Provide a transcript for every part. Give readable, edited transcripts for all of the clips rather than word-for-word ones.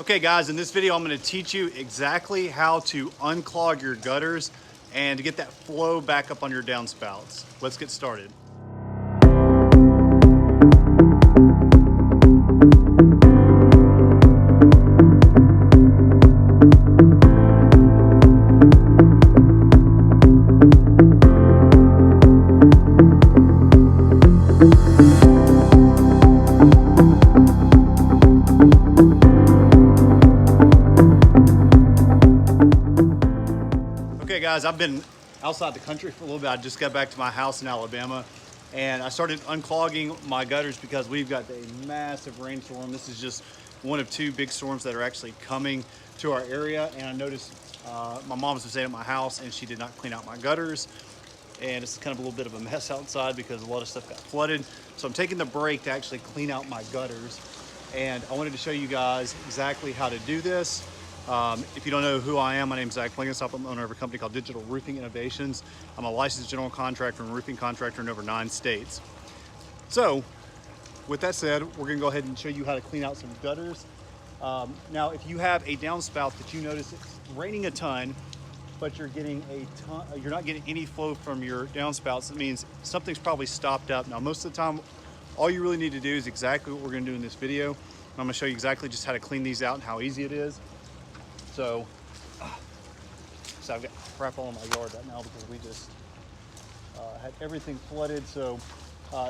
Okay guys, in this video I'm going to teach you exactly how to unclog your gutters and to get that flow back up on your downspouts. Let's get started. Okay guys, I've been outside the country for a little bit. I just got back to my house in Alabama and I started unclogging my gutters because we've got a massive rainstorm. This is just one of two big storms that are actually coming to our area, and I noticed my mom was staying at my house and she did not clean out my gutters, and it's kind of a little bit of a mess outside because a lot of stuff got flooded. So I'm taking the break to actually clean out my gutters, and I wanted to show you guys exactly how to do this. If you don't know who I am, my name is Blenkinsopp. I'm the owner of a company called Digital Roofing Innovations. I'm a licensed general contractor and roofing contractor in over 9 states. So with that said, we're gonna go ahead and show you how to clean out some gutters. Now, if you have a downspout that you notice it's raining a ton, but you're not getting any flow from your downspouts, it means something's probably stopped up. Now, most of the time, all you really need to do is exactly what we're gonna do in this video. I'm gonna show you exactly just how to clean these out and how easy it is. So I've got crap all in my yard right now because we just had everything flooded. So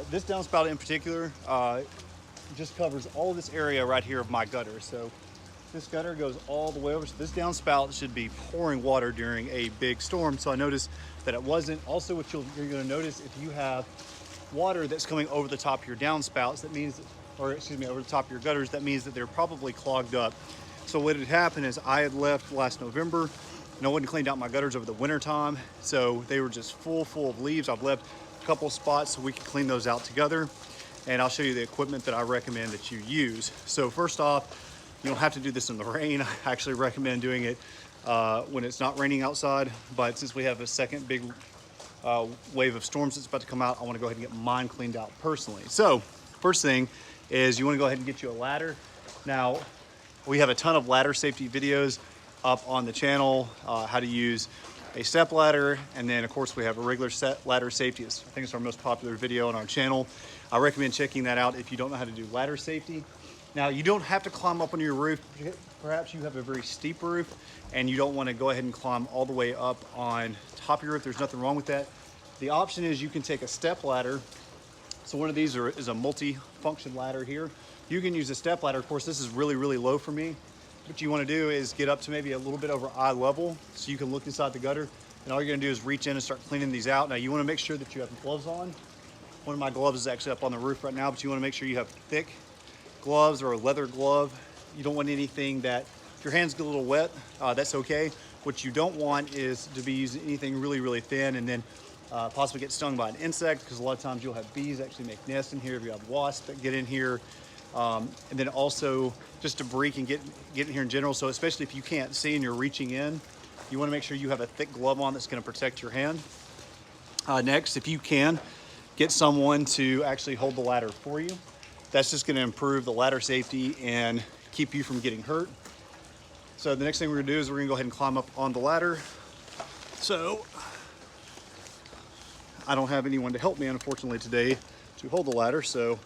this downspout in particular just covers all this area right here of my gutter. So this gutter goes all the way over. So this downspout should be pouring water during a big storm. So I noticed that it wasn't. Also, what you're going to notice, if you have water that's coming over the top of your downspouts, that means, or excuse me, over the top of your gutters, that means that they're probably clogged up. So what had happened is I had left last November and I wouldn't cleaned out my gutters over the winter time. So they were just full of leaves. I've left a couple of spots so we can clean those out together. And I'll show you the equipment that I recommend that you use. So first off, you don't have to do this in the rain. I actually recommend doing it when it's not raining outside. But since we have a second big wave of storms that's about to come out, I want to go ahead and get mine cleaned out personally. So first thing is you want to go ahead and get you a ladder. Now, we have a ton of ladder safety videos up on the channel, how to use a step ladder, and then of course we have a regular set ladder safety. I think it's our most popular video on our channel. I recommend checking that out if you don't know how to do ladder safety. Now, you don't have to climb up on your roof. Perhaps you have a very steep roof and you don't want to go ahead and climb all the way up on top of your roof. There's nothing wrong with that. The option is you can take a step ladder. So one of these is a multi-function ladder here. You can use a step ladder. Of course, this is really low for me. What you want to do is get up to maybe a little bit over eye level so you can look inside the gutter. And all you're going to do is reach in and start cleaning these out. Now, you want to make sure that you have gloves on. One of my gloves is actually up on the roof right now, but you want to make sure you have thick gloves or a leather glove. You don't want anything that, if your hands get a little wet, that's okay. What you don't want is to be using anything really thin and then possibly get stung by an insect, because a lot of times you'll have bees actually make nests in here. If you have wasps that get in here, and then also just debris can get in here in general. So especially if you can't see and you're reaching in, you want to make sure you have a thick glove on that's going to protect your hand. Next, if you can, get someone to actually hold the ladder for you. That's just going to improve the ladder safety and keep you from getting hurt. So the next thing we're going to do is we're going to go ahead and climb up on the ladder. So I don't have anyone to help me, unfortunately, today to hold the ladder, so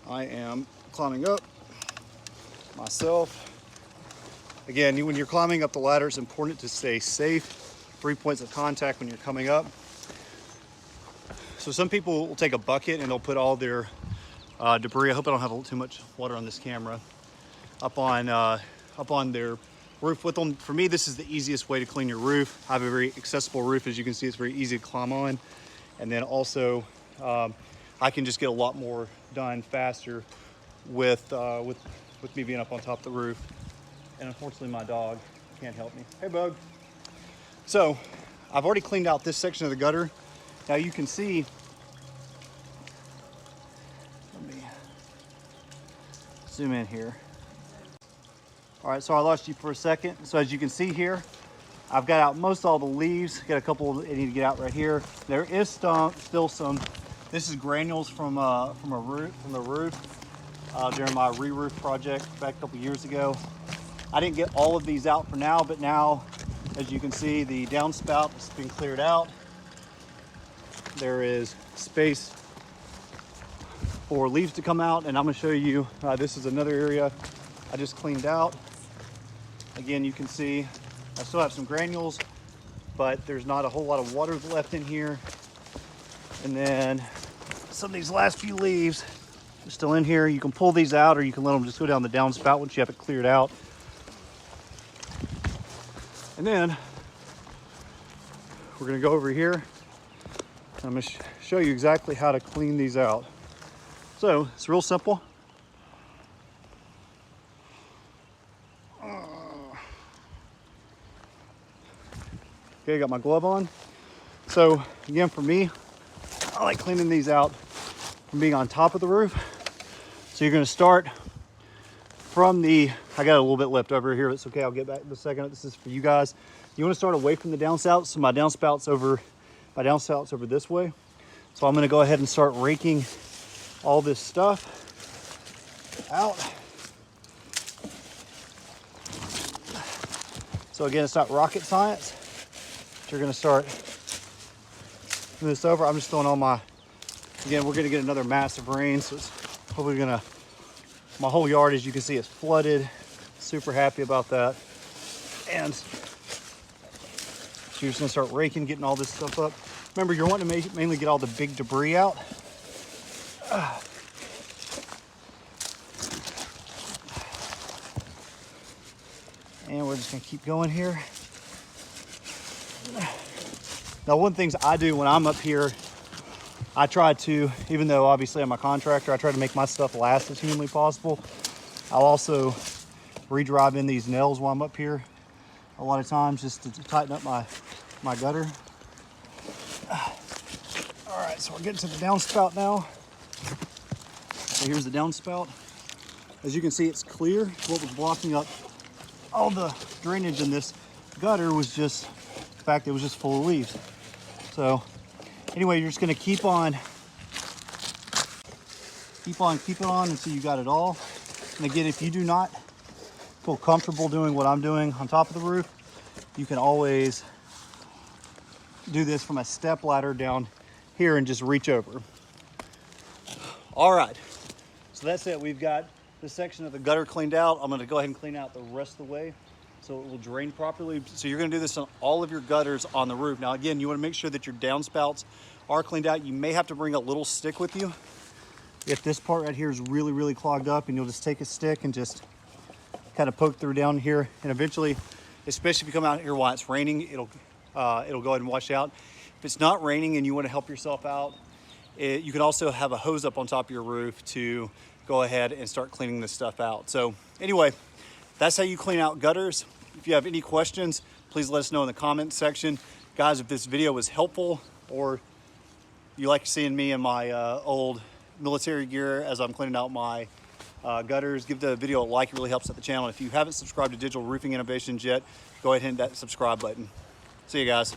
I am climbing up myself. Again, when you're climbing up the ladder, it's important to stay safe. 3 points of contact when you're coming up. So some people will take a bucket and they'll put all their debris, I hope I don't have too much water on this camera, up on their roof with them. For me, this is the easiest way to clean your roof. I have a very accessible roof. As you can see, it's very easy to climb on. And then also, I can just get a lot more done faster with me being up on top of the roof. And unfortunately, my dog can't help me. Hey, Bug. So I've already cleaned out this section of the gutter. Now you can see, let me zoom in here. All right, so I lost you for a second. So as you can see here, I've got out most all the leaves. Got a couple that need to get out right here. There is still some. This is granules from the roof during my re-roof project back a couple years ago. I didn't get all of these out for now, but now, as you can see, the downspout has been cleared out. There is space for leaves to come out, and I'm gonna show you, this is another area I just cleaned out. Again, you can see I still have some granules, but there's not a whole lot of water left in here. And then some of these last few leaves are still in here. You can pull these out, or you can let them just go down the downspout once you have it cleared out. And then we're gonna go over here. I'm gonna show you exactly how to clean these out. So it's real simple. Okay, got my glove on. So again, for me, I like cleaning these out from being on top of the roof. So you're gonna start from the, I got a little bit left over here. It's okay, I'll get back in a second. This is for you guys. You wanna start away from the downspouts. So my downspouts over this way. So I'm gonna go ahead and start raking all this stuff out. So again, it's not rocket science. You're gonna start moving this over. I'm just throwing all my, again, we're gonna get another massive rain, so it's hopefully gonna, my whole yard, as you can see, is flooded. Super happy about that. And so you're just gonna start raking, getting all this stuff up. Remember, you're wanting to mainly get all the big debris out. And we're just gonna keep going here. Now, one of the things I do when I'm up here, I try to, even though obviously I'm a contractor, I try to make my stuff last as humanly possible. I'll also re-drive in these nails while I'm up here a lot of times just to tighten up my gutter. All right, so we're getting to the downspout now. So here's the downspout. As you can see, it's clear. What was blocking up all the drainage in this gutter was just the fact that it was just full of leaves. So anyway, you're just gonna keep on until you got it all. And again, if you do not feel comfortable doing what I'm doing on top of the roof, you can always do this from a step ladder down here and just reach over. All right, so that's it. We've got this section of the gutter cleaned out. I'm gonna go ahead and clean out the rest of the way so it will drain properly. So you're gonna do this on all of your gutters on the roof. Now again, you wanna make sure that your downspouts are cleaned out. You may have to bring a little stick with you if this part right here is really, really clogged up, and you'll just take a stick and just kind of poke through down here. And eventually, especially if you come out here while it's raining, it'll go ahead and wash out. If it's not raining and you wanna help yourself out, you can also have a hose up on top of your roof to go ahead and start cleaning this stuff out. So anyway, that's how you clean out gutters. If you have any questions, please let us know in the comment section. Guys, if this video was helpful or you like seeing me in my old military gear as I'm cleaning out my gutters, give the video a like. It really helps out the channel. If you haven't subscribed to Digital Roofing Innovations yet, go ahead and hit that subscribe button. See you guys.